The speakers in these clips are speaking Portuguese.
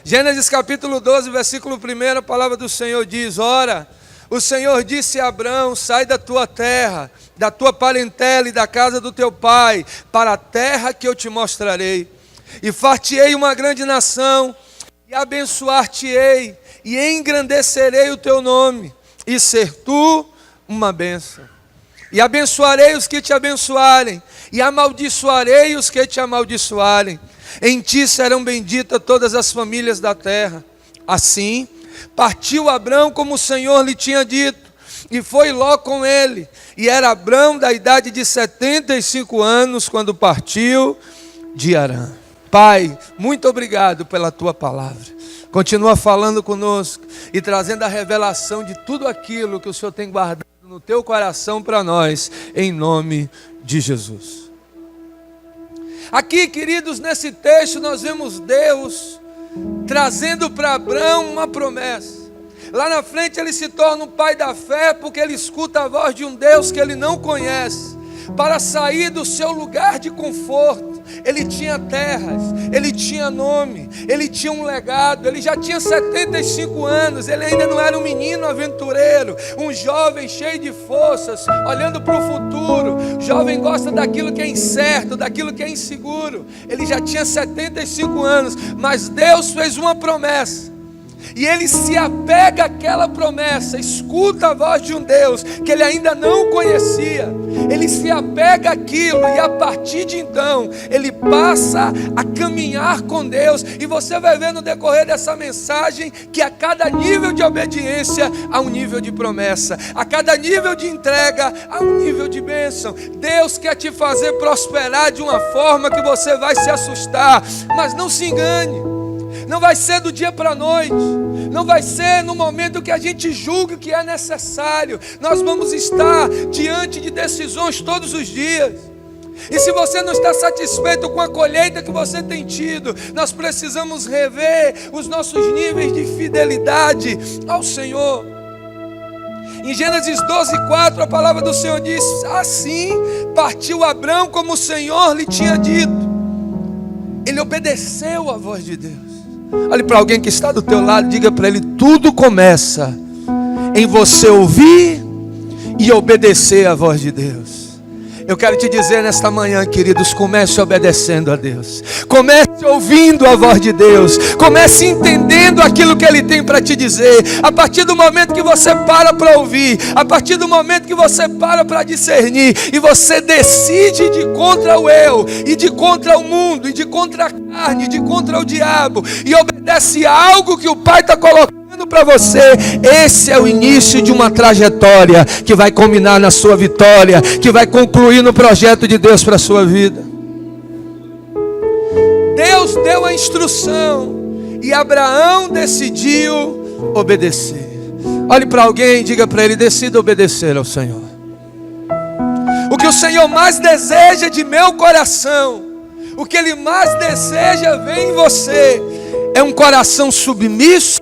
Gênesis capítulo 12, versículo 1, a palavra do Senhor diz: ora, o Senhor disse a Abrão: sai da tua terra, da tua parentela e da casa do teu pai, para a terra que eu te mostrarei. E far-te-ei uma grande nação, e abençoar-te-ei, e engrandecerei o teu nome, e ser tu uma bênção. E abençoarei os que te abençoarem, e amaldiçoarei os que te amaldiçoarem. Em ti serão benditas todas as famílias da terra. Assim, partiu Abrão como o Senhor lhe tinha dito, e foi Ló com ele. E era Abrão da idade de 75 anos, quando partiu de Harã. Pai, muito obrigado pela tua palavra. Continua falando conosco e trazendo a revelação de tudo aquilo que o Senhor tem guardado no teu coração para nós, em nome de Jesus. Aqui, queridos, nesse texto nós vemos Deus trazendo para Abrão uma promessa. Lá na frente ele se torna um pai da fé, porque ele escuta a voz de um Deus que ele não conhece, para sair do seu lugar de conforto. Ele tinha terras, ele tinha nome, ele tinha um legado, ele já tinha 75 anos, ele ainda não era um menino aventureiro, um jovem cheio de forças, olhando para o futuro. Jovem gosta daquilo que é incerto, daquilo que é inseguro. Ele já tinha 75 anos, mas Deus fez uma promessa. E ele se apega àquela promessa, escuta a voz de um Deus que ele ainda não conhecia. Ele se apega àquilo e a partir de então, ele passa a caminhar com Deus. E você vai ver no decorrer dessa mensagem que a cada nível de obediência há um nível de promessa. A cada nível de entrega há um nível de bênção. Deus quer te fazer prosperar de uma forma que você vai se assustar. Mas não se engane. Não vai ser do dia para a noite, não vai ser no momento que a gente julga que é necessário. Nós vamos estar diante de decisões todos os dias. E se você não está satisfeito com a colheita que você tem tido, nós precisamos rever os nossos níveis de fidelidade ao Senhor. Em Gênesis 12:4 a palavra do Senhor diz: assim partiu Abrão como o Senhor lhe tinha dito. Ele obedeceu à voz de Deus. Olhe para alguém que está do teu lado, diga para ele: tudo começa em você ouvir e obedecer à voz de Deus. Eu quero te dizer nesta manhã, queridos, comece obedecendo a Deus. Comece ouvindo a voz de Deus. Comece entendendo aquilo que Ele tem para te dizer. A partir do momento que você para ouvir, a partir do momento que você para discernir, e você decide de contra o eu, e de contra o mundo, e de contra a carne, e de contra o diabo, e obedece a algo que o Pai está colocando para você, esse é o início de uma trajetória que vai culminar na sua vitória, que vai concluir no projeto de Deus para a sua vida. Deus deu a instrução e Abraão decidiu obedecer. Olhe para alguém e diga para ele: decida obedecer ao Senhor. O que o Senhor mais deseja de meu coração, o que Ele mais deseja ver em você, é um coração submisso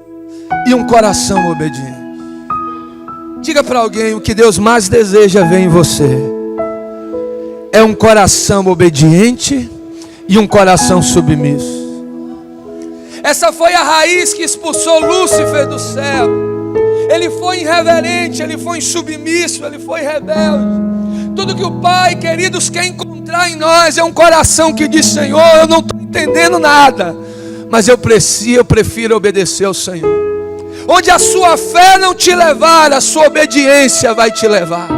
e um coração obediente. Diga para alguém: o que Deus mais deseja ver em você é um coração obediente e um coração submisso. Essa foi a raiz que expulsou Lúcifer do céu. Ele foi irreverente, ele foi insubmisso, ele foi rebelde. Tudo que o Pai, queridos, quer encontrar em nós é um coração que diz: Senhor, eu não estou entendendo nada, mas eu prefiro obedecer ao Senhor. Onde a sua fé não te levar, a sua obediência vai te levar.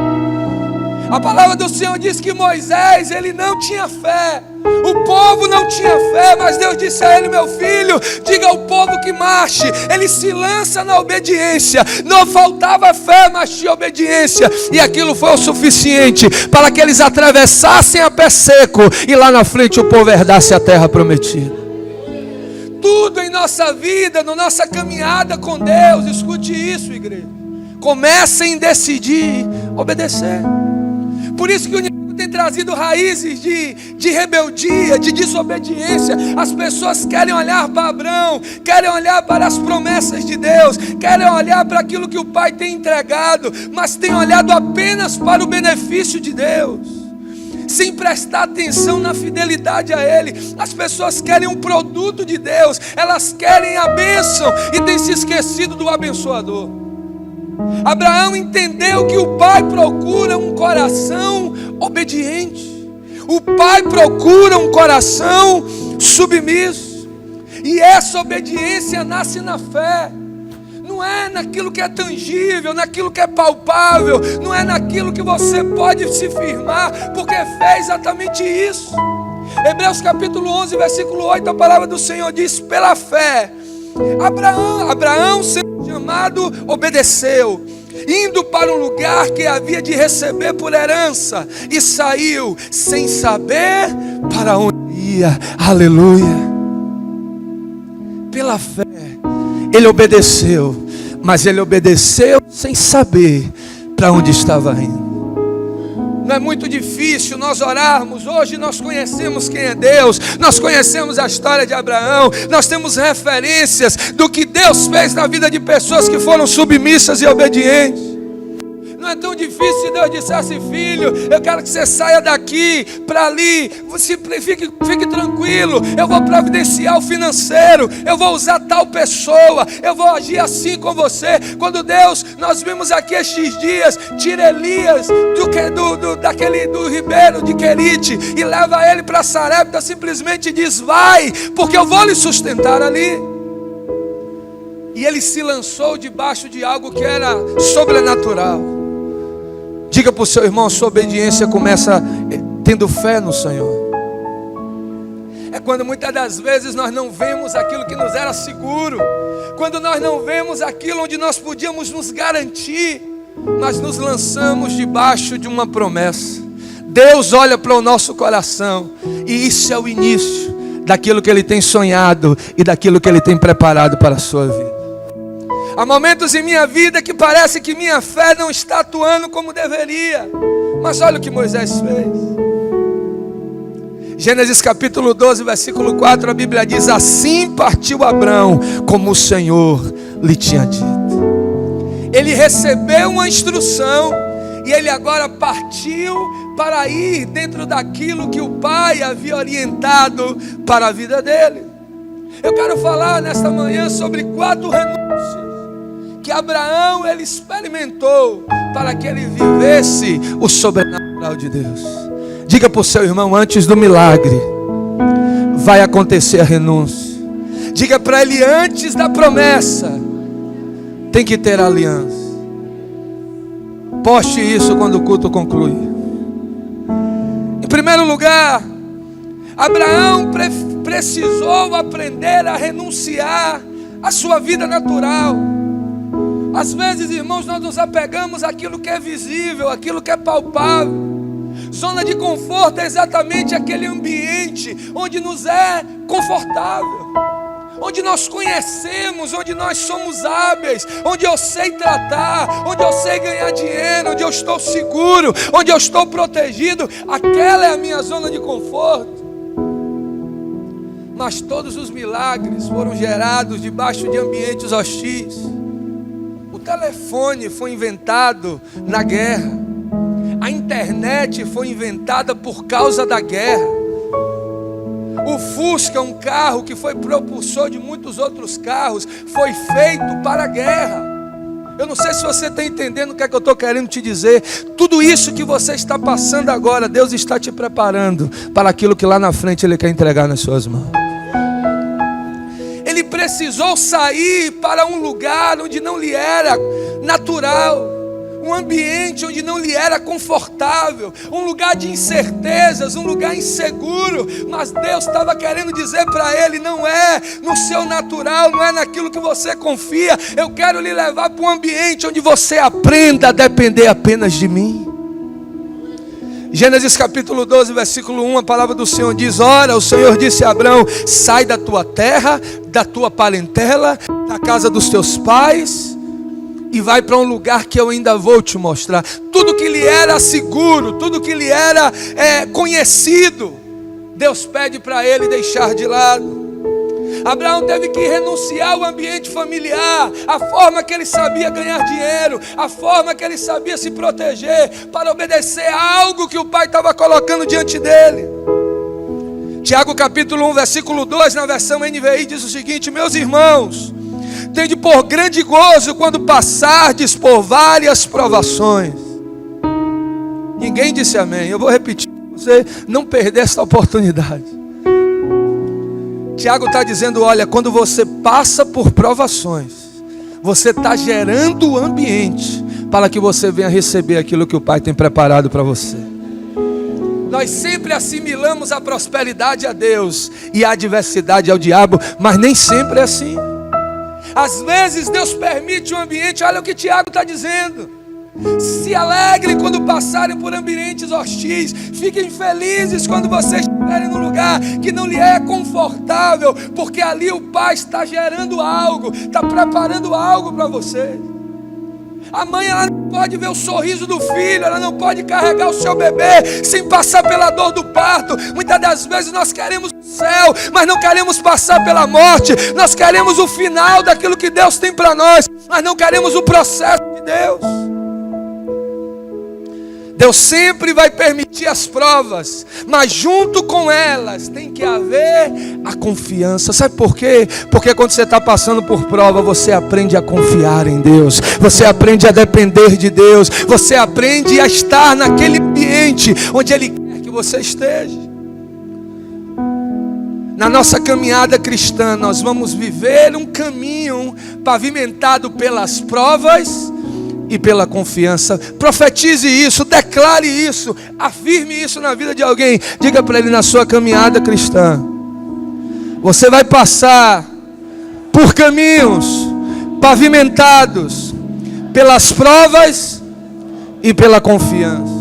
A palavra do Senhor diz que Moisés, ele não tinha fé. O povo não tinha fé, mas Deus disse a ele: meu filho, diga ao povo que marche. Ele se lança na obediência. Não faltava fé, mas tinha obediência. E aquilo foi o suficiente para que eles atravessassem a pé seco, e lá na frente o povo herdasse a terra prometida. Tudo em nossa vida, na nossa caminhada com Deus, escute isso, igreja, começa em decidir obedecer. Por isso que o inimigo tem trazido raízes de rebeldia, de desobediência. As pessoas querem olhar para Abrão, querem olhar para as promessas de Deus, querem olhar para aquilo que o Pai tem entregado, mas tem olhado apenas para o benefício de Deus. sem prestar atenção na fidelidade a Ele. As pessoas querem um produto de Deus, elas querem a bênção e têm se esquecido do abençoador. Abraão entendeu que o pai procura um coração obediente, o pai procura um coração submisso, e essa obediência nasce na fé. Não é naquilo que é tangível, naquilo que é palpável, não é naquilo que você pode se firmar, porque fé é exatamente isso. Hebreus capítulo 11, versículo 8, a palavra do Senhor diz: pela fé, Abraão sendo chamado, obedeceu, indo para um lugar que havia de receber por herança, e saiu sem saber para onde ia. Aleluia. Pela fé ele obedeceu, mas ele obedeceu sem saber para onde estava indo. Não é muito difícil nós orarmos. Hoje nós conhecemos quem é Deus, nós conhecemos a história de Abraão, nós temos referências do que Deus fez na vida de pessoas que foram submissas e obedientes. Não é tão difícil se Deus dissesse: filho, eu quero que você saia daqui para ali, fique tranquilo, eu vou providenciar o financeiro, eu vou usar tal pessoa, eu vou agir assim com você. Quando Deus, nós vimos aqui estes dias, tira Elias do ribeiro de Querite e leva ele para Sarepta, simplesmente diz: vai, porque eu vou lhe sustentar ali. E ele se lançou debaixo de algo que era sobrenatural. Diga para o seu irmão: sua obediência começa tendo fé no Senhor. É quando muitas das vezes nós não vemos aquilo que nos era seguro, quando nós não vemos aquilo onde nós podíamos nos garantir, nós nos lançamos debaixo de uma promessa. Deus olha para o nosso coração, e isso é o início daquilo que Ele tem sonhado e daquilo que Ele tem preparado para a sua vida. Há momentos em minha vida que parece que minha fé não está atuando como deveria. Mas olha o que Moisés fez. Gênesis capítulo 12, versículo 4, a Bíblia diz: assim partiu Abrão, como o Senhor lhe tinha dito. Ele recebeu uma instrução, e ele agora partiu para ir dentro daquilo que o pai havia orientado para a vida dele. Eu quero falar nesta manhã sobre 4 renúncias que Abraão ele experimentou para que ele vivesse o sobrenatural de Deus. Diga para o seu irmão: antes do milagre vai acontecer a renúncia. Diga para ele: antes da promessa tem que ter aliança. Poste isso quando o culto concluir. Em primeiro lugar, Abraão precisou aprender a renunciar à sua vida natural. Às vezes, irmãos, nós nos apegamos àquilo que é visível, àquilo que é palpável. Zona de conforto é exatamente aquele ambiente onde nos é confortável, onde nós conhecemos, onde nós somos hábeis, onde eu sei tratar, onde eu sei ganhar dinheiro, onde eu estou seguro, onde eu estou protegido. Aquela é a minha zona de conforto. Mas todos os milagres foram gerados debaixo de ambientes hostis. O telefone foi inventado na guerra. A internet foi inventada por causa da guerra. O Fusca, um carro que foi propulsor de muitos outros carros, foi feito para a guerra. Eu não sei se você está entendendo o que é que eu estou querendo te dizer. Tudo isso que você está passando agora, Deus está te preparando para aquilo que lá na frente Ele quer entregar nas suas mãos. Ele precisou sair para um lugar onde não lhe era natural, um ambiente onde não lhe era confortável, um lugar de incertezas, um lugar inseguro. Mas Deus estava querendo dizer para ele: não é no seu natural, não é naquilo que você confia. Eu quero lhe levar para um ambiente onde você aprenda a depender apenas de mim. Gênesis capítulo 12, versículo 1, a palavra do Senhor diz: ora, o Senhor disse a Abrão: sai da tua terra, da tua parentela, da casa dos teus pais, e vai para um lugar que eu ainda vou te mostrar. Tudo que lhe era seguro, tudo que lhe era conhecido, Deus pede para ele deixar de lado. Abraão teve que renunciar ao ambiente familiar, a forma que ele sabia ganhar dinheiro, a forma que ele sabia se proteger, para obedecer a algo que o pai estava colocando diante dele. Tiago capítulo 1, versículo 2, na versão NVI, diz o seguinte: meus irmãos, tende por grande gozo quando passardes por várias provações. Ninguém disse amém. Eu vou repetir para você não perder essa oportunidade. Tiago está dizendo: olha, quando você passa por provações, você está gerando o ambiente para que você venha receber aquilo que o Pai tem preparado para você. Nós sempre assimilamos a prosperidade a Deus e a adversidade ao diabo, mas nem sempre é assim. Às vezes Deus permite um ambiente, olha o que Tiago está dizendo: se alegrem quando passarem por ambientes hostis, fiquem felizes quando vocês estiverem num lugar que não lhe é confortável, porque ali o Pai está gerando algo, está preparando algo para vocês. A mãe, ela não pode ver o sorriso do filho, ela não pode carregar o seu bebê sem passar pela dor do parto. Muitas das vezes nós queremos o céu, mas não queremos passar pela morte. Nós queremos o final daquilo que Deus tem para nós, mas não queremos o processo de Deus. Deus sempre vai permitir as provas, mas junto com elas tem que haver a confiança. Sabe por quê? Porque quando você está passando por prova, você aprende a confiar em Deus, você aprende a depender de Deus, você aprende a estar naquele ambiente onde Ele quer que você esteja. Na nossa caminhada cristã, nós vamos viver um caminho pavimentado pelas provas e pela confiança. Profetize isso, declare isso, afirme isso na vida de alguém. Diga para ele: na sua caminhada cristã, você vai passar por caminhos pavimentados pelas provas e pela confiança.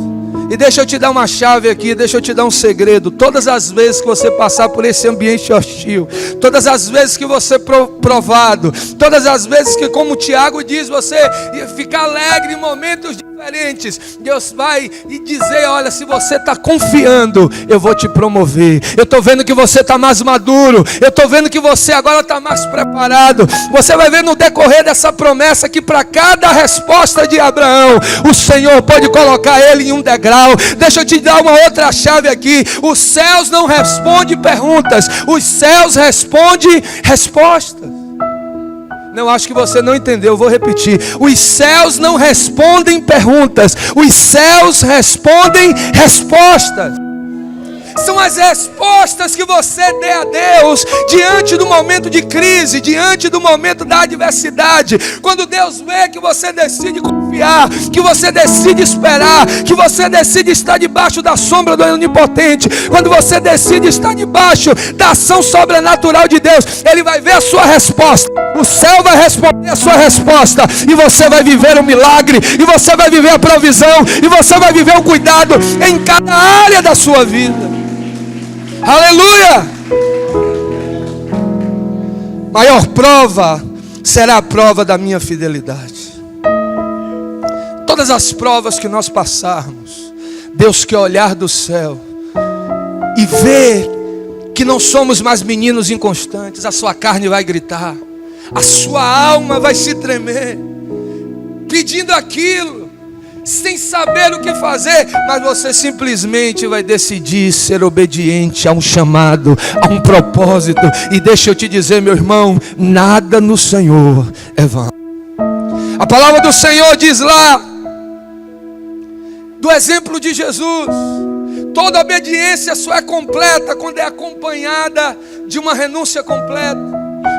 E deixa eu te dar uma chave aqui, deixa eu te dar um segredo. Todas as vezes que você passar por esse ambiente hostil, todas as vezes que você provado, todas as vezes que, como o Tiago diz, você ficar alegre em momentos diferentes, Deus vai dizer: olha, se você está confiando, eu vou te promover. Eu estou vendo que você está mais maduro, eu estou vendo que você agora está mais preparado. Você vai ver no decorrer dessa promessa que para cada resposta de Abraão, o Senhor pode colocar ele em um degrau. Deixa eu te dar uma outra chave aqui: os céus não respondem perguntas, os céus respondem respostas. Não, acho que você não entendeu, eu vou repetir. Os céus não respondem perguntas, os céus respondem respostas. São as respostas que você dê a Deus diante do momento de crise, diante do momento da adversidade. Quando Deus vê que você decide confiar, que você decide esperar, que você decide estar debaixo da sombra do Onipotente, quando você decide estar debaixo da ação sobrenatural de Deus, Ele vai ver a sua resposta. O céu vai responder a sua resposta, e você vai viver um milagre, e você vai viver a provisão, e você vai viver o cuidado em cada área da sua vida. Aleluia! Maior prova será a prova da minha fidelidade. Todas as provas que nós passarmos, Deus quer olhar do céu e ver que não somos mais meninos inconstantes. A sua carne vai gritar, a sua alma vai se tremer, pedindo aquilo, sem saber o que fazer, mas você simplesmente vai decidir ser obediente a um chamado, a um propósito. E deixa eu te dizer, meu irmão, nada no Senhor é vão. A palavra do Senhor diz lá, do exemplo de Jesus: toda obediência só é completa quando é acompanhada de uma renúncia completa.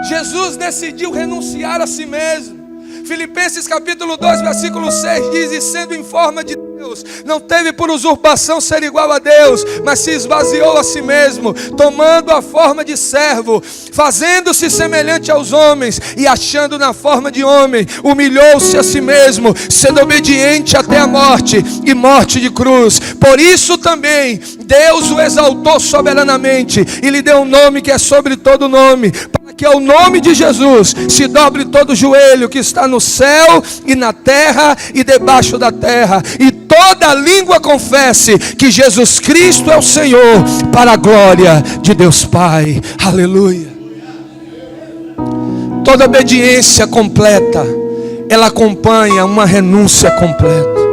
Jesus decidiu renunciar a si mesmo. Filipenses capítulo 2, versículo 6 diz: e sendo em forma de Deus, não teve por usurpação ser igual a Deus, mas se esvaziou a si mesmo, tomando a forma de servo, fazendo-se semelhante aos homens, e achando na forma de homem, humilhou-se a si mesmo, sendo obediente até a morte, e morte de cruz. Por isso também Deus o exaltou soberanamente, e lhe deu um nome que é sobre todo nome, que ao nome de Jesus se dobre todo o joelho que está no céu e na terra e debaixo da terra, e toda língua confesse que Jesus Cristo é o Senhor, para a glória de Deus Pai. Aleluia. Toda obediência completa, ela acompanha uma renúncia completa.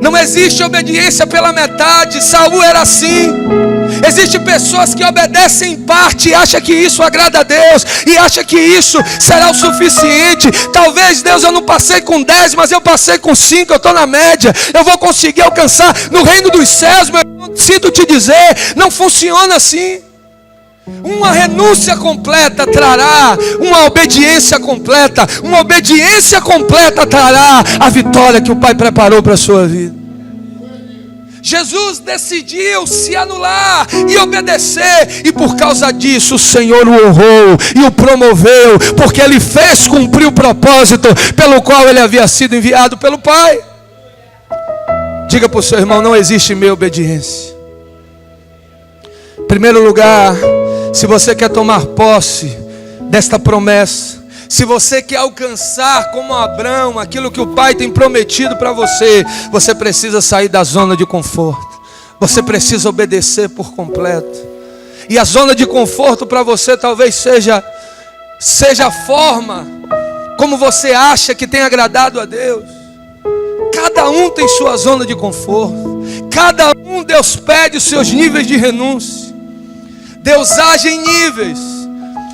Não existe obediência pela metade. Saul era assim. Existem pessoas que obedecem em parte e acham que isso agrada a Deus, e acham que isso será o suficiente. Talvez, Deus, eu não passei com 10, mas eu passei com 5, eu estou na média, eu vou conseguir alcançar no reino dos céus. Meu irmão, sinto te dizer, não funciona assim. Uma renúncia completa trará uma obediência completa. Uma obediência completa trará a vitória que o Pai preparou para a sua vida. Jesus decidiu se anular e obedecer, e por causa disso o Senhor o honrou e o promoveu, porque ele fez cumprir o propósito pelo qual ele havia sido enviado pelo Pai. Diga para o seu irmão: não existe meia obediência. Em primeiro lugar, se você quer tomar posse desta promessa, se você quer alcançar como Abraão aquilo que o Pai tem prometido para você, você precisa sair da zona de conforto. Você precisa obedecer por completo. E a zona de conforto para você talvez seja a forma como você acha que tem agradado a Deus. Cada um tem sua zona de conforto. Cada um, Deus pede os seus níveis de renúncia. Deus age em níveis.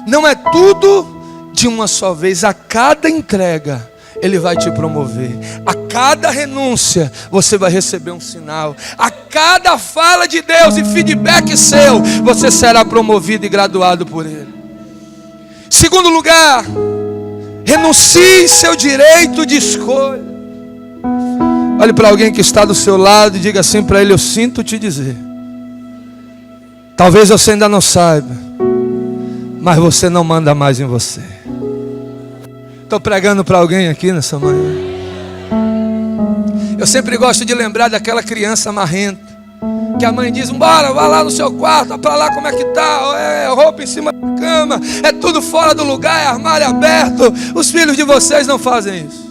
Não é tudo de uma só vez. A cada entrega Ele vai te promover. A cada renúncia você vai receber um sinal. A cada fala de Deus e feedback seu, você será promovido e graduado por Ele. Segundo lugar, renuncie seu direito de escolha. Olhe para alguém que está do seu lado e diga assim para ele: eu sinto te dizer, talvez você ainda não saiba, mas você não manda mais em você. Estou pregando para alguém aqui nessa manhã. Eu sempre gosto de lembrar daquela criança marrenta, que a mãe diz: bora, vá lá no seu quarto, vai para lá, como é que tá? É roupa em cima da cama, é tudo fora do lugar, é armário aberto. Os filhos de vocês não fazem isso.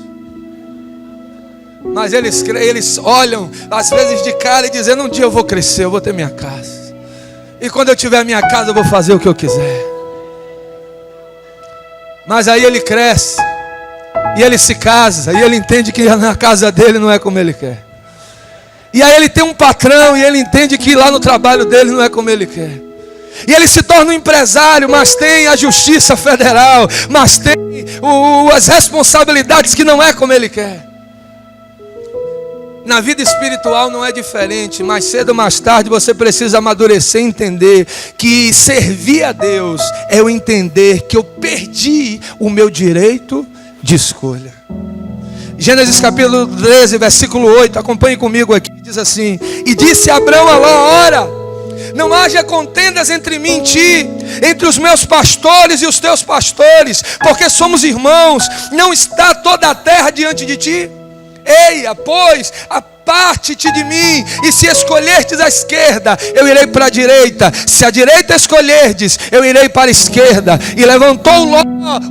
Mas eles olham às vezes de cara e dizem: um dia eu vou crescer, eu vou ter minha casa, e quando eu tiver minha casa eu vou fazer o que eu quiser. Mas aí ele cresce, e ele se casa, e ele entende que na casa dele não é como ele quer. E aí ele tem um patrão, e ele entende que lá no trabalho dele não é como ele quer. E ele se torna um empresário, mas tem a justiça federal, mas tem as responsabilidades que não é como ele quer. Na vida espiritual não é diferente. Mais cedo ou mais tarde você precisa amadurecer e entender que servir a Deus é eu entender que eu perdi o meu direito de escolha. Gênesis capítulo 13, versículo 8, acompanhe comigo aqui, diz assim: e disse Abrão a Ló: ora, não haja contendas entre mim e ti, entre os meus pastores e os teus pastores, porque somos irmãos. Não está toda a terra diante de ti? Eia, pois, aparte-te de mim, e se escolherdes a esquerda, eu irei para a direita. Se a direita escolherdes, eu irei para a esquerda. E levantou Ló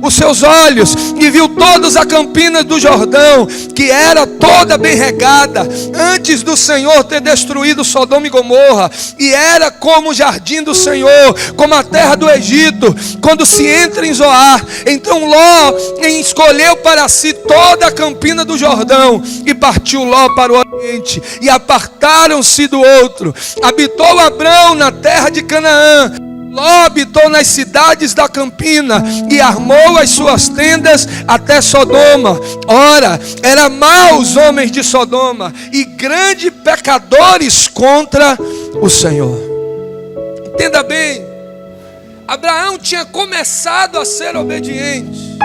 os seus olhos, e viu todos a campina do Jordão, que era toda bem regada, antes do Senhor ter destruído Sodoma e Gomorra. E era como o jardim do Senhor, como a terra do Egito, quando se entra em Zoar. Então Ló escolheu para si toda a campina do Jordão, e partiu Ló para o oriente, e apartaram-se do outro. Habitou Abrão na terra de Canaã. Ló habitou nas cidades da campina, e armou as suas tendas até Sodoma. Ora, eram maus homens de Sodoma, e grandes pecadores contra o Senhor. Entenda bem, Abraão tinha começado a ser obediente,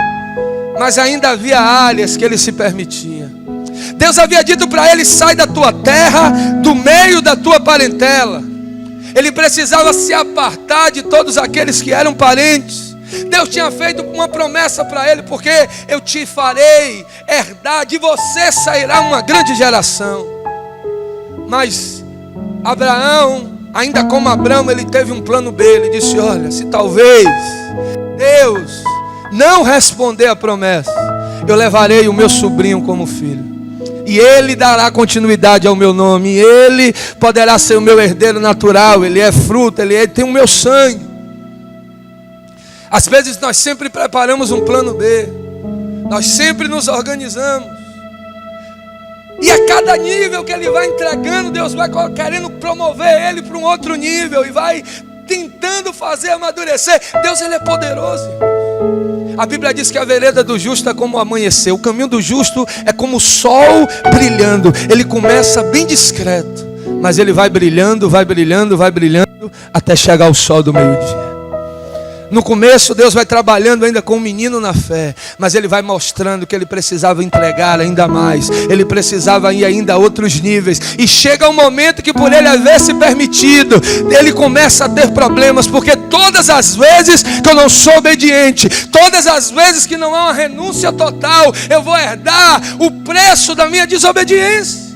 mas ainda havia áreas que ele se permitia. Deus havia dito para ele: sai da tua terra, do meio da tua parentela. Ele precisava se apartar de todos aqueles que eram parentes. Deus tinha feito uma promessa para ele: porque eu te farei herdar, de você sairá uma grande geração. Mas Abraão, ainda como Abraão, ele teve um plano B. Ele disse: olha, se talvez Deus não responder a promessa, eu levarei o meu sobrinho como filho, e ele dará continuidade ao meu nome, e ele poderá ser o meu herdeiro natural. Ele é fruto, ele tem o meu sangue. Às vezes nós sempre preparamos um plano B. Nós sempre nos organizamos. E a cada nível que Ele vai entregando, Deus vai querendo promover Ele para um outro nível. E vai tentando fazer amadurecer. Deus, Ele é poderoso. A Bíblia diz que a vereda do justo é como o amanhecer. O caminho do justo é como o sol brilhando. Ele começa bem discreto, mas ele vai brilhando, vai brilhando, vai brilhando, até chegar ao sol do meio-dia. No começo Deus vai trabalhando ainda com o menino na fé, mas Ele vai mostrando que ele precisava entregar ainda mais. Ele precisava ir ainda a outros níveis. E chega um momento que, por ele haver se permitido, ele começa a ter problemas. Porque todas as vezes que eu não sou obediente, todas as vezes que não há uma renúncia total, eu vou herdar o preço da minha desobediência.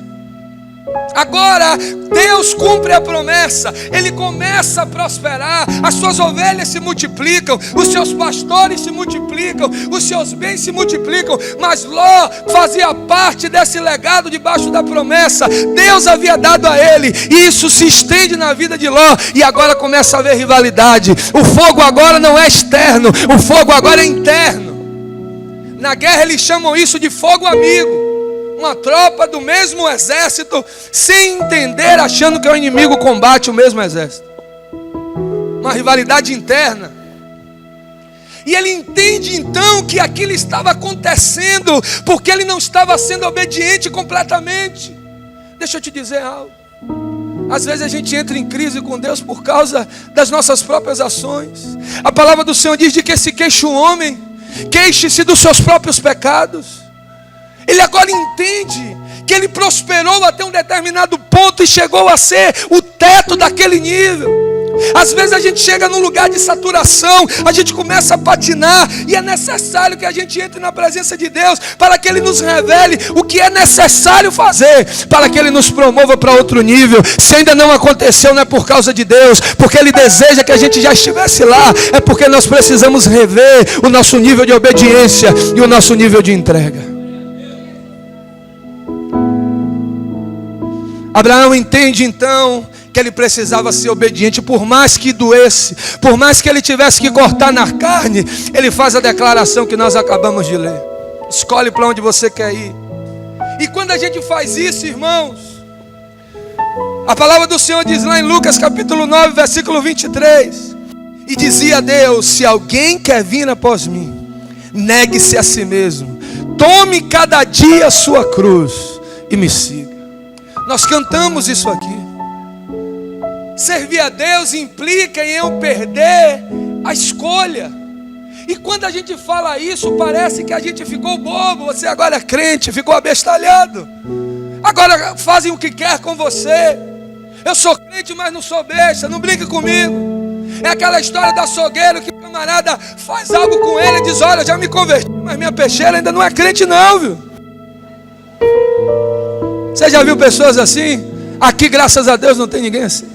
Agora, Deus cumpre a promessa. Ele começa a prosperar. As suas ovelhas se multiplicam, os seus pastores se multiplicam, os seus bens se multiplicam. Mas Ló fazia parte desse legado debaixo da promessa. Deus havia dado a ele, e isso se estende na vida de Ló. E agora começa a haver rivalidade. O fogo agora não é externo, o fogo agora é interno. Na guerra eles chamam isso de fogo amigo. Uma tropa do mesmo exército, sem entender, achando que o inimigo combate o mesmo exército. Uma rivalidade interna. E ele entende então que aquilo estava acontecendo porque ele não estava sendo obediente completamente. Deixa eu te dizer algo. Às vezes a gente entra em crise com Deus por causa das nossas próprias ações. A palavra do Senhor diz de que se queixa o homem, queixe-se dos seus próprios pecados. Ele agora entende que ele prosperou até um determinado ponto e chegou a ser o teto daquele nível. Às vezes a gente chega num lugar de saturação, a gente começa a patinar, e é necessário que a gente entre na presença de Deus para que Ele nos revele o que é necessário fazer, para que Ele nos promova para outro nível. Se ainda não aconteceu, não é por causa de Deus, porque Ele deseja que a gente já estivesse lá. É porque nós precisamos rever o nosso nível de obediência e o nosso nível de entrega. Abraão entende então que ele precisava ser obediente, por mais que doesse, por mais que ele tivesse que cortar na carne. Ele faz a declaração que nós acabamos de ler. Escolhe para onde você quer ir. E quando a gente faz isso, irmãos, a palavra do Senhor diz lá em Lucas capítulo 9, versículo 23. E dizia a Deus: se alguém quer vir após mim, negue-se a si mesmo, tome cada dia a sua cruz e me siga. Nós cantamos isso aqui. Servir a Deus implica em eu perder a escolha. E quando a gente fala isso, parece que a gente ficou bobo. Você agora é crente, ficou abestalhado. Agora fazem o que quer com você. Eu sou crente, mas não sou besta, não brinque comigo. É aquela história da açougueiro que o camarada faz algo com ele e diz: olha, já me converti, mas minha peixeira ainda não é crente não, viu? Você já viu pessoas assim? Aqui, graças a Deus, não tem ninguém assim.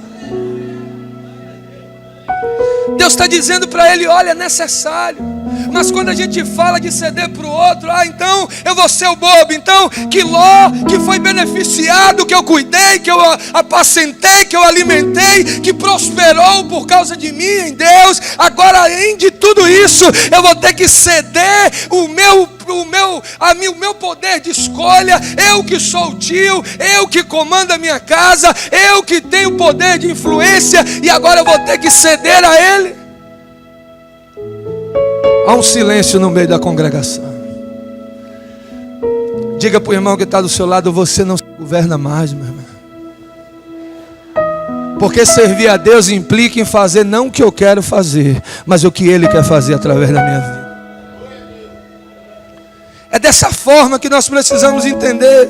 Deus está dizendo para ele: olha, é necessário. Mas quando a gente fala de ceder para o outro, então eu vou ser o bobo. Então que Ló, que foi beneficiado, que eu cuidei, que eu apacentei, que eu alimentei, que prosperou por causa de mim em Deus, agora além de tudo isso, eu vou ter que ceder o meu poder de escolha. Eu que sou o tio, eu que comando a minha casa, eu que tenho poder de influência, e agora eu vou ter que ceder a ele. Há um silêncio no meio da congregação. Diga para o irmão que está do seu lado: você não se governa mais, meu irmão. Porque servir a Deus implica em fazer não o que eu quero fazer, mas o que Ele quer fazer através da minha vida. É dessa forma que nós precisamos entender.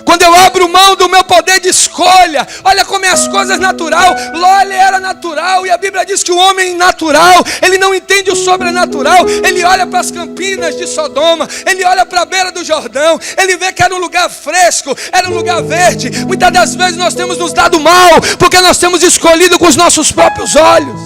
Quando eu abro mão do meu poder de escolha, olha como é as coisas natural. Ló, ele era natural, e a Bíblia diz que o homem natural, ele não entende o sobrenatural. Ele olha para as campinas de Sodoma, ele olha para a beira do Jordão, ele vê que era um lugar fresco, era um lugar verde. Muitas das vezes nós temos nos dado mal, porque nós temos escolhido com os nossos próprios olhos.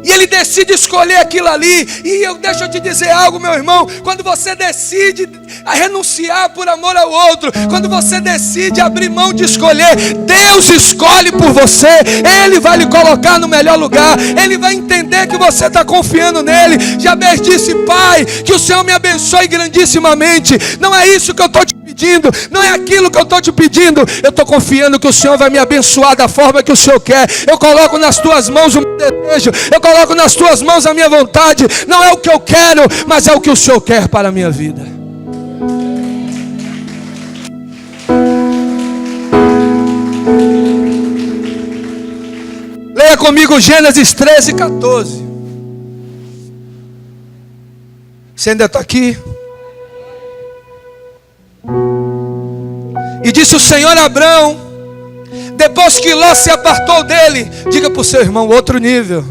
E ele decide escolher aquilo ali. E deixa eu te dizer algo, meu irmão. Quando você decide renunciar por amor ao outro, quando você decide abrir mão de escolher, Deus escolhe por você. Ele vai lhe colocar no melhor lugar. Ele vai entender que você está confiando nele. Jabez disse: Pai, que o Senhor me abençoe grandissimamente. Não é isso que eu estou te pedindo, não é aquilo que eu estou te pedindo. Eu estou confiando que o Senhor vai me abençoar da forma que o Senhor quer. Eu coloco nas tuas mãos o meu desejo, eu coloco nas tuas mãos a minha vontade. Não é o que eu quero, mas é o que o Senhor quer para a minha vida. Leia comigo Gênesis 13:14. Você ainda está aqui? E disse o Senhor a Abrão, depois que Ló se apartou dele, diga para o seu irmão, outro nível: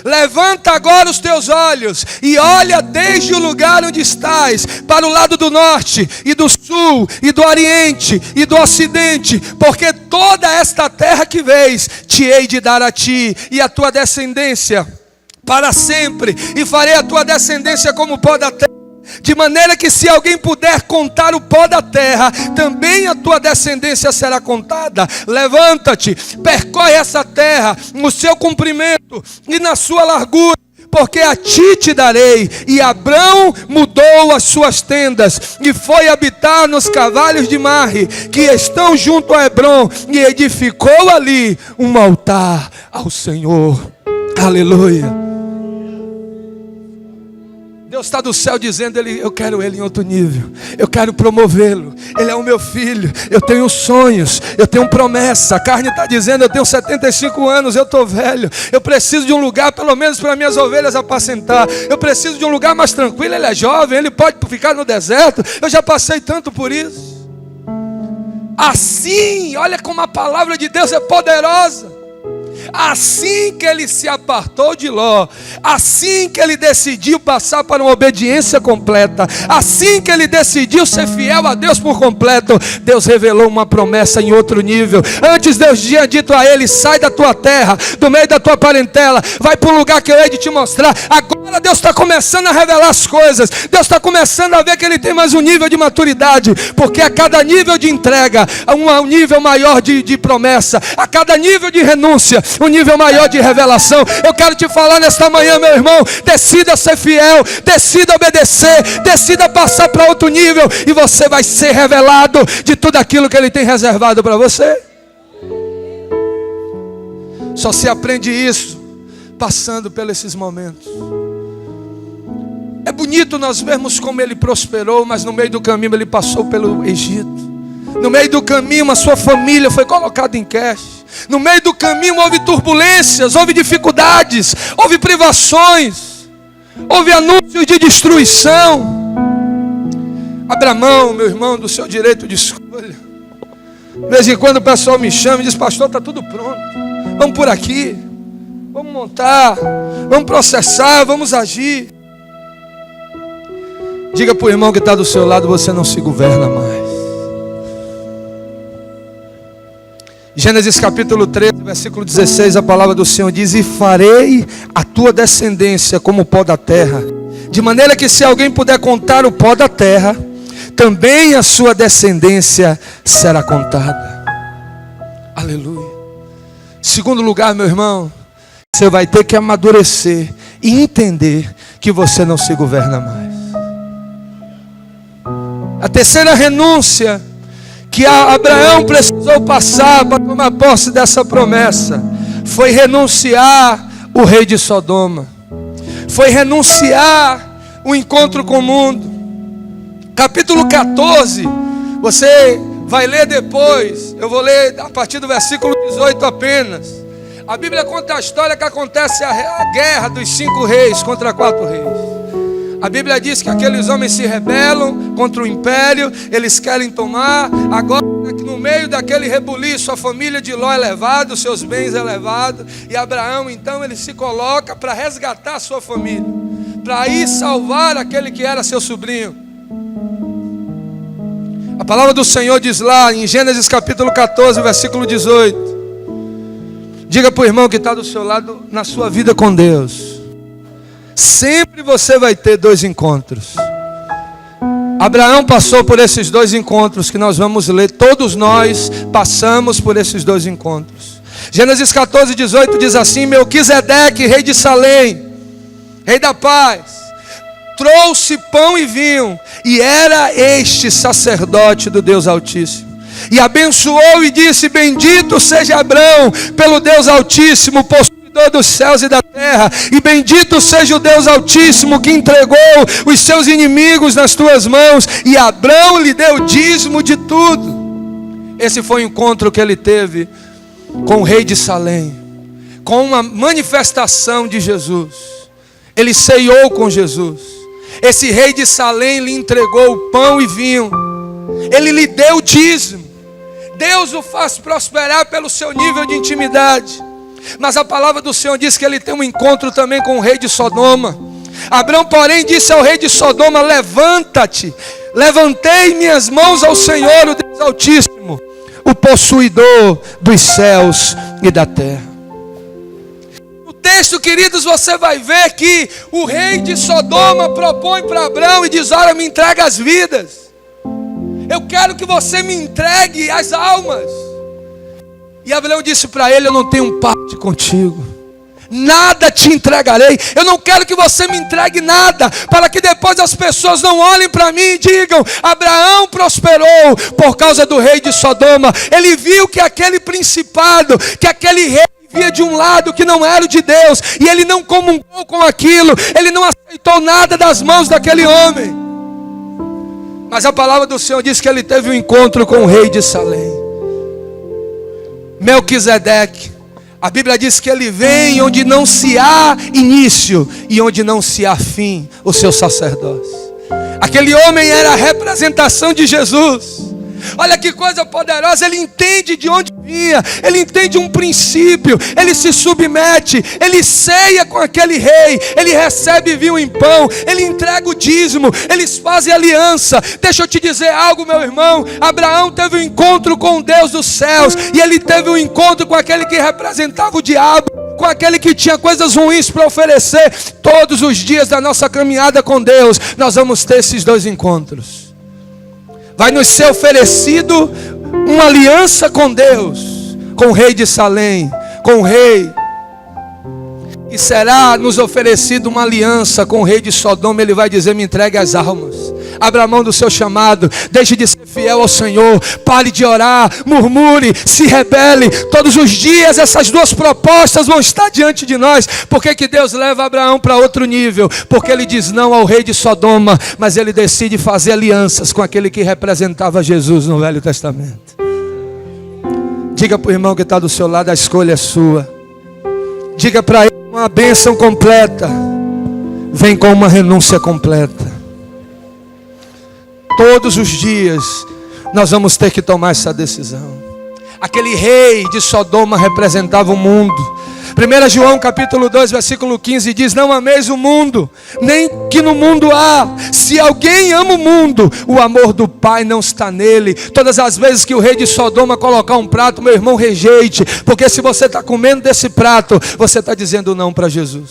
levanta agora os teus olhos e olha desde o lugar onde estás, para o lado do norte e do sul e do oriente e do ocidente, porque toda esta terra que vês, te hei de dar a ti e a tua descendência para sempre, e farei a tua descendência como o pó da terra, de maneira que se alguém puder contar o pó da terra, também a tua descendência será contada. Levanta-te, percorre essa terra no seu comprimento e na sua largura, porque a ti te darei. E Abrão mudou as suas tendas e foi habitar nos carvalhos de Marre, que estão junto a Hebrom, e edificou ali um altar ao Senhor. Aleluia. Deus está do céu dizendo: eu quero ele em outro nível, eu quero promovê-lo. Ele é o meu filho, eu tenho sonhos, eu tenho promessa. A carne está dizendo: eu tenho 75 anos, eu estou velho, eu preciso de um lugar pelo menos para minhas ovelhas apacentar, eu preciso de um lugar mais tranquilo. Ele é jovem, ele pode ficar no deserto, eu já passei tanto por isso. Assim, olha como a palavra de Deus é poderosa. Assim que ele se apartou de Ló, assim que ele decidiu passar para uma obediência completa, assim que ele decidiu ser fiel a Deus por completo, Deus revelou uma promessa em outro nível. Antes Deus tinha dito a ele: sai da tua terra, do meio da tua parentela, vai para um lugar que eu hei de te mostrar. Agora Deus está começando a revelar as coisas. Deus está começando a ver que ele tem mais um nível de maturidade, porque a cada nível de entrega, um nível maior de promessa, a cada nível de renúncia, um nível maior de revelação. Eu quero te falar nesta manhã, meu irmão: decida ser fiel, decida obedecer, decida passar para outro nível, e você vai ser revelado de tudo aquilo que ele tem reservado para você. Só se aprende isso passando por esses momentos. É bonito nós vermos como ele prosperou, mas no meio do caminho ele passou pelo Egito. No meio do caminho a sua família foi colocada em creche. No meio do caminho houve turbulências, houve dificuldades, houve privações, houve anúncios de destruição. Abra mão, meu irmão, do seu direito de escolha. De vez em quando o pessoal me chama e diz: pastor, está tudo pronto, vamos por aqui, vamos montar, vamos processar, vamos agir. Diga para o irmão que está do seu lado: você não se governa mais. Gênesis capítulo 13, versículo 16, a palavra do Senhor diz: e farei a tua descendência como o pó da terra, de maneira que se alguém puder contar o pó da terra, também a sua descendência será contada. Aleluia. Segundo lugar, meu irmão, você vai ter que amadurecer e entender que você não se governa mais. A terceira renúncia que Abraão precisou passar para tomar posse dessa promessa foi renunciar o rei de Sodoma, foi renunciar o encontro com o mundo. Capítulo 14, você vai ler depois, eu vou ler a partir do versículo 18 apenas. A Bíblia conta a história que acontece a guerra dos 5 reis contra 4 reis. A Bíblia diz que aqueles homens se rebelam contra o império, eles querem tomar. Agora, no meio daquele rebuliço, a família de Ló é levada, os seus bens é levado, e Abraão então ele se coloca para resgatar a sua família, para ir salvar aquele que era seu sobrinho. A palavra do Senhor diz lá em Gênesis capítulo 14, versículo 18: Diga para o irmão que está do seu lado, na sua vida com Deus, sempre você vai ter dois encontros. Abraão passou por esses dois encontros que nós vamos ler. Todos nós passamos por esses dois encontros. Gênesis 14, 18 diz assim: Melquisedeque, rei de Salém, rei da paz, trouxe pão e vinho, e era este sacerdote do Deus Altíssimo. E abençoou e disse: bendito seja Abrão pelo Deus Altíssimo, possuidor dos céus e da terra, e bendito seja o Deus Altíssimo que entregou os seus inimigos nas tuas mãos. E Abrão lhe deu dízimo de tudo. Esse foi o encontro que ele teve com o rei de Salém, com uma manifestação de Jesus. Ele ceiou com Jesus. Esse rei de Salém lhe entregou o pão e vinho. Ele lhe deu dízimo. Deus o faz prosperar pelo seu nível de intimidade. Mas a palavra do Senhor diz que ele tem um encontro também com o rei de Sodoma. Abrão, porém, disse ao rei de Sodoma: levanta-te, levantei minhas mãos ao Senhor, o Deus Altíssimo, o possuidor dos céus e da terra. No texto, queridos, você vai ver que o rei de Sodoma propõe para Abrão e diz: olha, me entrega as vidas. Eu quero que você me entregue as almas. E Abraão disse para ele: eu não tenho um pacto contigo, nada te entregarei. Eu não quero que você me entregue nada, para que depois as pessoas não olhem para mim e digam: Abraão prosperou por causa do rei de Sodoma. Ele viu que aquele principado, que aquele rei via de um lado que não era o de Deus, e ele não comungou com aquilo, ele não aceitou nada das mãos daquele homem. Mas a palavra do Senhor diz que ele teve um encontro com o rei de Salém, Melquisedeque. A Bíblia diz que ele vem onde não se há início e onde não se há fim, o seu sacerdócio. Aquele homem era a representação de Jesus. Olha que coisa poderosa. Ele entende de onde vinha, ele entende um princípio, ele se submete, ele ceia com aquele rei, ele recebe vinho em pão, ele entrega o dízimo, eles fazem aliança. Deixa eu te dizer algo, meu irmão. Abraão teve um encontro com o Deus dos céus, e ele teve um encontro com aquele que representava o diabo, com aquele que tinha coisas ruins para oferecer. Todos os dias da nossa caminhada com Deus, nós vamos ter esses dois encontros. Vai nos ser oferecido uma aliança com Deus, com o rei de Salém, com o rei. E será nos oferecido uma aliança com o rei de Sodoma. Ele vai dizer: me entregue as almas. Abra mão do seu chamado, deixe de ser fiel ao Senhor, pare de orar, murmure, se rebele. Todos os dias essas duas propostas vão estar diante de nós. Por que que Deus leva Abraão para outro nível? Porque ele diz não ao rei de Sodoma, mas ele decide fazer alianças com aquele que representava Jesus no Velho Testamento. Diga para o irmão que está do seu lado: a escolha é sua. Diga para ele: uma bênção completa vem com uma renúncia completa. Todos os dias nós vamos ter que tomar essa decisão. Aquele rei de Sodoma representava o mundo. 1 João capítulo 2 versículo 15 diz: não ameis o mundo, nem que no mundo há. Se alguém ama o mundo, o amor do Pai não está nele. Todas as vezes que o rei de Sodoma colocar um prato, meu irmão, rejeite. Porque se você está comendo desse prato, você está dizendo não para Jesus.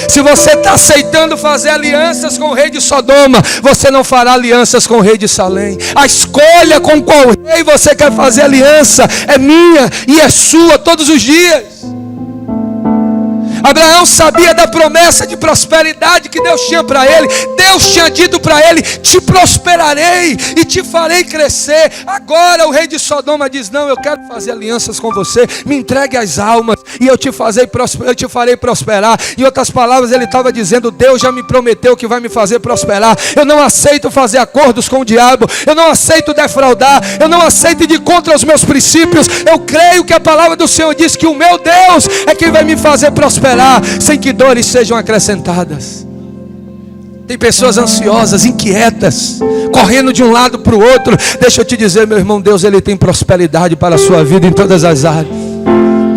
Se você está aceitando fazer alianças com o rei de Sodoma, você não fará alianças com o rei de Salém. A escolha com qual rei você quer fazer aliança é minha e é sua todos os dias. Abraão sabia da promessa de prosperidade que Deus tinha para ele. Deus tinha dito para ele: te prosperarei e te farei crescer. Agora o rei de Sodoma diz: não, eu quero fazer alianças com você. Me entregue as almas e eu te farei prosperar. Em outras palavras, ele estava dizendo: Deus já me prometeu que vai me fazer prosperar. Eu não aceito fazer acordos com o diabo. Eu não aceito defraudar. Eu não aceito ir de contra os meus princípios. Eu creio que a palavra do Senhor diz que o meu Deus é quem vai me fazer prosperar, sem que dores sejam acrescentadas. Tem pessoas ansiosas, inquietas, correndo de um lado para o outro. Deixa eu te dizer, meu irmão, Deus ele tem prosperidade para a sua vida em todas as áreas.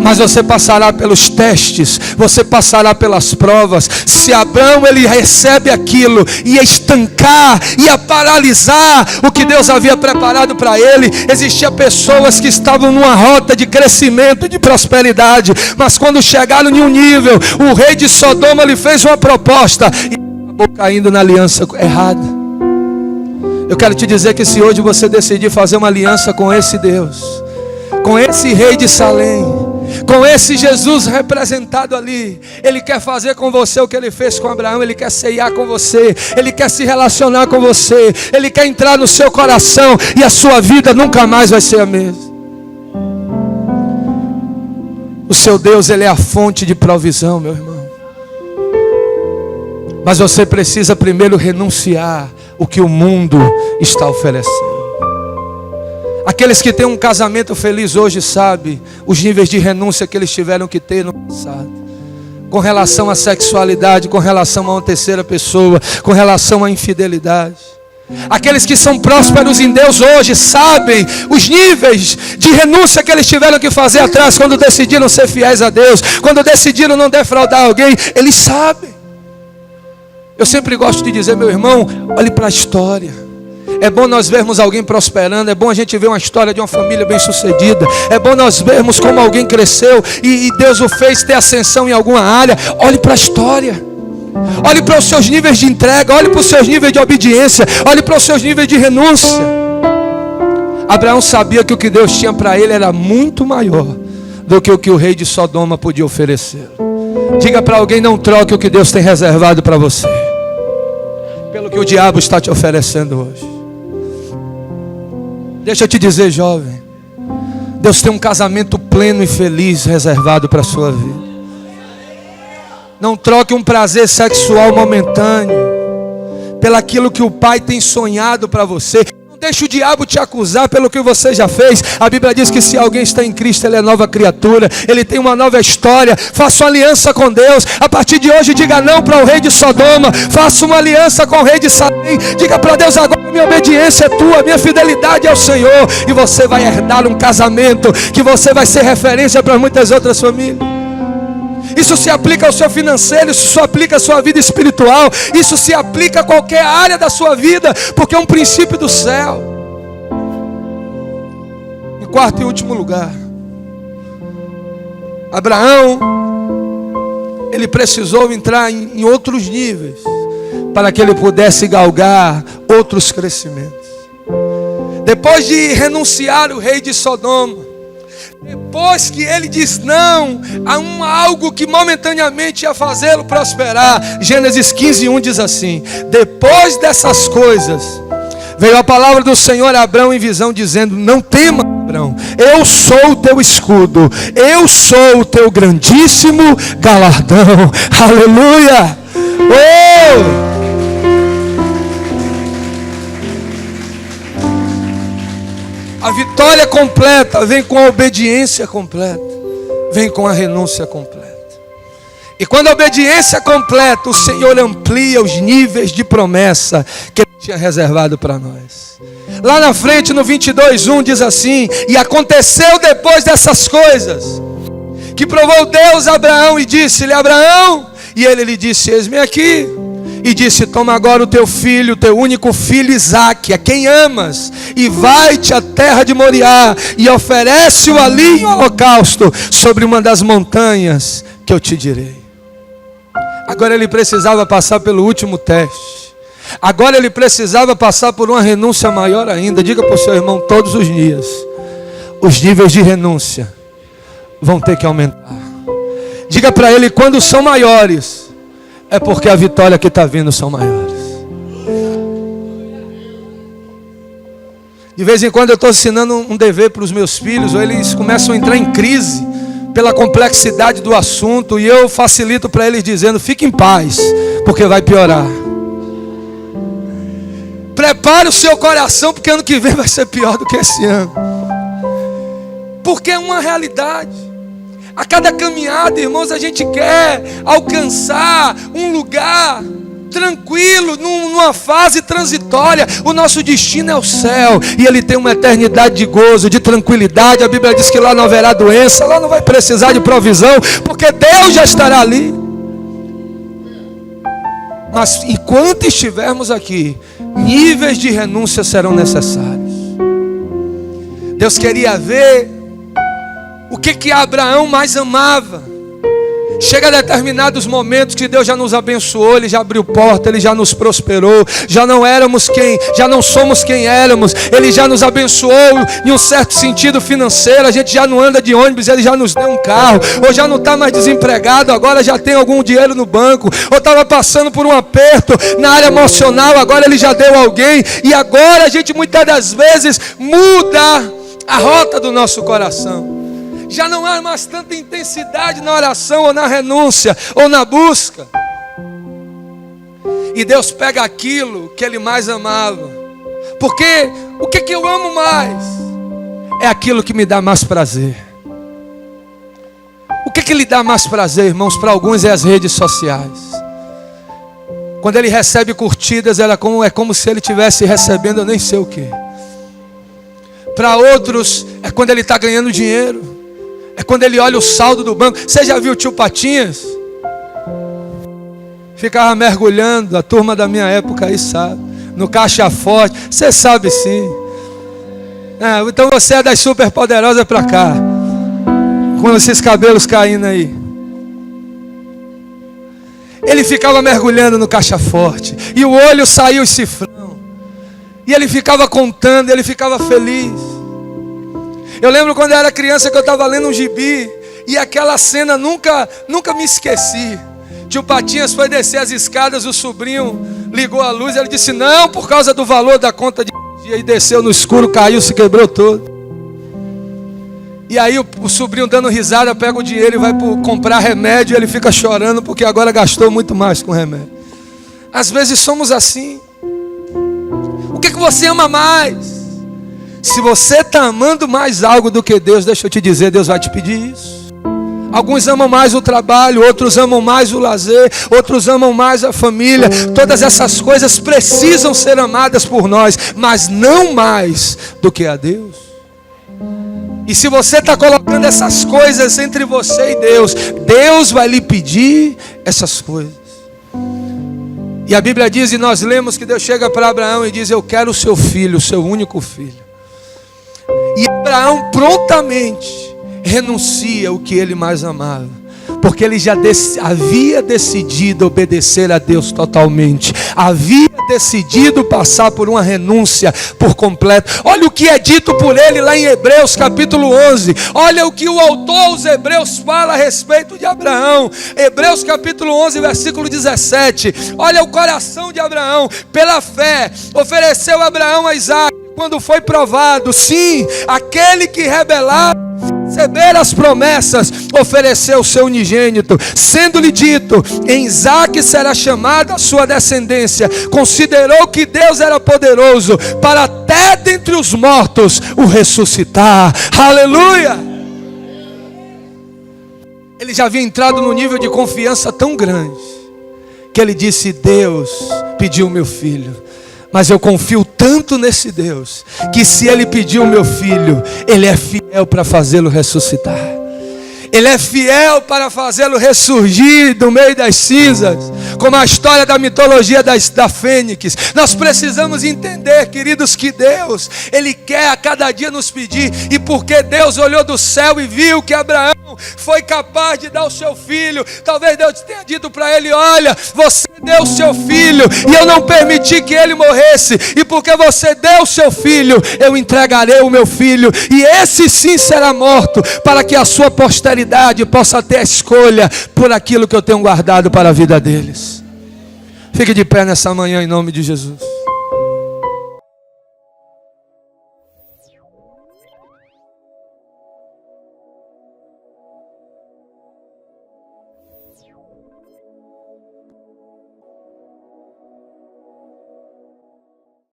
Mas você passará pelos testes, você passará pelas provas. Se Abraão ele recebe aquilo, ia estancar, ia paralisar o que Deus havia preparado para ele. Existiam pessoas que estavam numa rota de crescimento, de prosperidade, mas quando chegaram em um nível, o rei de Sodoma lhe fez uma proposta e acabou caindo na aliança errada. Eu quero te dizer que se hoje você decidir fazer uma aliança com esse Deus, com esse rei de Salém, com esse Jesus representado ali, Ele quer fazer com você o que Ele fez com Abraão. Ele quer ceiar com você, Ele quer se relacionar com você, Ele quer entrar no seu coração, e a sua vida nunca mais vai ser a mesma. O seu Deus, Ele é a fonte de provisão, meu irmão. Mas você precisa primeiro renunciar o que o mundo está oferecendo. Aqueles que têm um casamento feliz hoje sabem os níveis de renúncia que eles tiveram que ter no passado, com relação à sexualidade, com relação a uma terceira pessoa, com relação à infidelidade. Aqueles que são prósperos em Deus hoje sabem os níveis de renúncia que eles tiveram que fazer atrás, quando decidiram ser fiéis a Deus, quando decidiram não defraudar alguém. Eles sabem. Eu sempre gosto de dizer, meu irmão, olhe para a história. É bom nós vermos alguém prosperando, é bom a gente ver uma história de uma família bem sucedida, é bom nós vermos como alguém cresceu e Deus o fez ter ascensão em alguma área. Olhe para a história, olhe para os seus níveis de entrega, olhe para os seus níveis de obediência, olhe para os seus níveis de renúncia. Abraão sabia que o que Deus tinha para ele era muito maior do que o rei de Sodoma podia oferecer. Diga para alguém: não troque o que Deus tem reservado para você pelo que o diabo está te oferecendo hoje. Deixa eu te dizer, jovem, Deus tem um casamento pleno e feliz reservado para a sua vida. Não troque um prazer sexual momentâneo pelaquilo que o Pai tem sonhado para você. Deixa o diabo te acusar pelo que você já fez. A Bíblia diz que se alguém está em Cristo, ele é nova criatura, ele tem uma nova história. Faça uma aliança com Deus. A partir de hoje, diga não para o rei de Sodoma. Faça uma aliança com o rei de Salém. Diga para Deus: agora minha obediência é tua, minha fidelidade é ao Senhor. E você vai herdar um casamento que você vai ser referência para muitas outras famílias. Isso se aplica ao seu financeiro, isso se aplica à sua vida espiritual, isso se aplica a qualquer área da sua vida, porque é um princípio do céu. Em quarto e último lugar, Abraão, ele precisou entrar em outros níveis para que ele pudesse galgar outros crescimentos. Depois de renunciar o rei de Sodoma, depois que ele diz não a algo que momentaneamente ia fazê-lo prosperar, Gênesis 15:1 diz assim: depois dessas coisas, veio a palavra do Senhor a Abraão em visão, dizendo: não temas, Abraão, eu sou o teu escudo, eu sou o teu grandíssimo galardão. Aleluia! Oh! A vitória completa vem com a obediência completa, vem com a renúncia completa. E quando a obediência completa, o Senhor amplia os níveis de promessa que Ele tinha reservado para nós. Lá na frente, no 22:1 diz assim: e aconteceu depois dessas coisas, que provou Deus a Abraão e disse-lhe: Abraão, e ele lhe disse: eis-me aqui. E disse: toma agora o teu filho, o teu único filho Isaque, a quem amas, e vai-te à terra de Moriá, e oferece-o ali em holocausto, sobre uma das montanhas que eu te direi. Agora ele precisava passar pelo último teste. Agora ele precisava passar por uma renúncia maior ainda. Diga para o seu irmão: todos os dias, os níveis de renúncia vão ter que aumentar. Diga para ele: quando são maiores, é porque a vitória que está vindo são maiores. De vez em quando eu estou ensinando um dever para os meus filhos, ou eles começam a entrar em crise pela complexidade do assunto, e eu facilito para eles dizendo: fique em paz, porque vai piorar. Prepare o seu coração, porque ano que vem vai ser pior do que esse ano. Porque é uma realidade. A cada caminhada, irmãos, a gente quer alcançar um lugar tranquilo, numa fase transitória. O nosso destino é o céu, e Ele tem uma eternidade de gozo, de tranquilidade. A Bíblia diz que lá não haverá doença, lá não vai precisar de provisão, porque Deus já estará ali. Mas enquanto estivermos aqui, níveis de renúncia serão necessários. Deus queria ver o que Abraão mais amava. Chega a determinados momentos que Deus já nos abençoou, Ele já abriu porta, Ele já nos prosperou, já não somos quem éramos, Ele já nos abençoou em um certo sentido financeiro, a gente já não anda de ônibus, Ele já nos deu um carro, ou já não está mais desempregado, agora já tem algum dinheiro no banco, ou estava passando por um aperto na área emocional, agora Ele já deu alguém, e agora a gente muitas das vezes muda a rota do nosso coração. Já não há mais tanta intensidade na oração, ou na renúncia, ou na busca. E Deus pega aquilo que Ele mais amava. Porque o que eu amo mais? É aquilo que me dá mais prazer. O que lhe dá mais prazer, irmãos? Para alguns é as redes sociais. Quando ele recebe curtidas, é como se ele estivesse recebendo eu nem sei o que. Para outros, é quando ele está ganhando dinheiro. É quando ele olha o saldo do banco. Você já viu o tio Patinhas? Ficava mergulhando, a turma da minha época aí sabe. No caixa forte. Você sabe sim. Então você é das super poderosas para cá. Com esses cabelos caindo aí. Ele ficava mergulhando no caixa forte. E o olho saiu os cifrão. E ele ficava contando, ele ficava feliz. Eu lembro quando eu era criança que eu estava lendo um gibi. E aquela cena nunca me esqueci. Tio Patinhas foi descer as escadas, o sobrinho ligou a luz. Ele disse não, por causa do valor da conta de energia. E desceu no escuro, caiu, se quebrou todo. E aí o sobrinho dando risada, pega o dinheiro e vai comprar remédio. E ele fica chorando porque agora gastou muito mais com remédio. Às vezes somos assim. O que você ama mais? Se você está amando mais algo do que Deus, deixa eu te dizer, Deus vai te pedir isso. Alguns amam mais o trabalho, outros amam mais o lazer, outros amam mais a família. Todas essas coisas precisam ser amadas por nós, mas não mais do que a Deus. E se você está colocando essas coisas entre você e Deus, Deus vai lhe pedir essas coisas. E a Bíblia diz, e nós lemos que Deus chega para Abraão e diz, eu quero o seu filho, o seu único filho. E Abraão prontamente renuncia o que ele mais amava, porque ele já havia decidido obedecer a Deus totalmente, havia decidido passar por uma renúncia por completo. Olha o que é dito por ele lá em Hebreus capítulo 11, olha o que o autor aos Hebreus fala a respeito de Abraão. Hebreus capítulo 11 versículo 17, olha o coração de Abraão. Pela fé ofereceu Abraão a Isaque quando foi provado. Sim, aquele que rebelava receber as promessas, ofereceu o seu unigênito, sendo-lhe dito, em Isaque será chamada a sua descendência. Considerou que Deus era poderoso para até dentre os mortos o ressuscitar. Aleluia! Ele já havia entrado num nível de confiança tão grande, que ele disse, Deus pediu meu filho, mas eu confio tanto nesse Deus, que se Ele pediu o meu filho, Ele é fiel para fazê-lo ressuscitar. Ele é fiel para fazê-lo ressurgir do meio das cinzas, como a história da mitologia da Fênix. Nós precisamos entender, queridos, que Deus, Ele quer a cada dia nos pedir. E porque Deus olhou do céu e viu que Abraão foi capaz de dar o seu filho, talvez Deus tenha dito para ele, olha, você deu o seu filho e eu não permiti que ele morresse, e porque você deu o seu filho, eu entregarei o meu filho, e esse sim será morto, para que a sua posteridade possa ter a escolha por aquilo que eu tenho guardado para a vida deles. Fique de pé nessa manhã em nome de Jesus.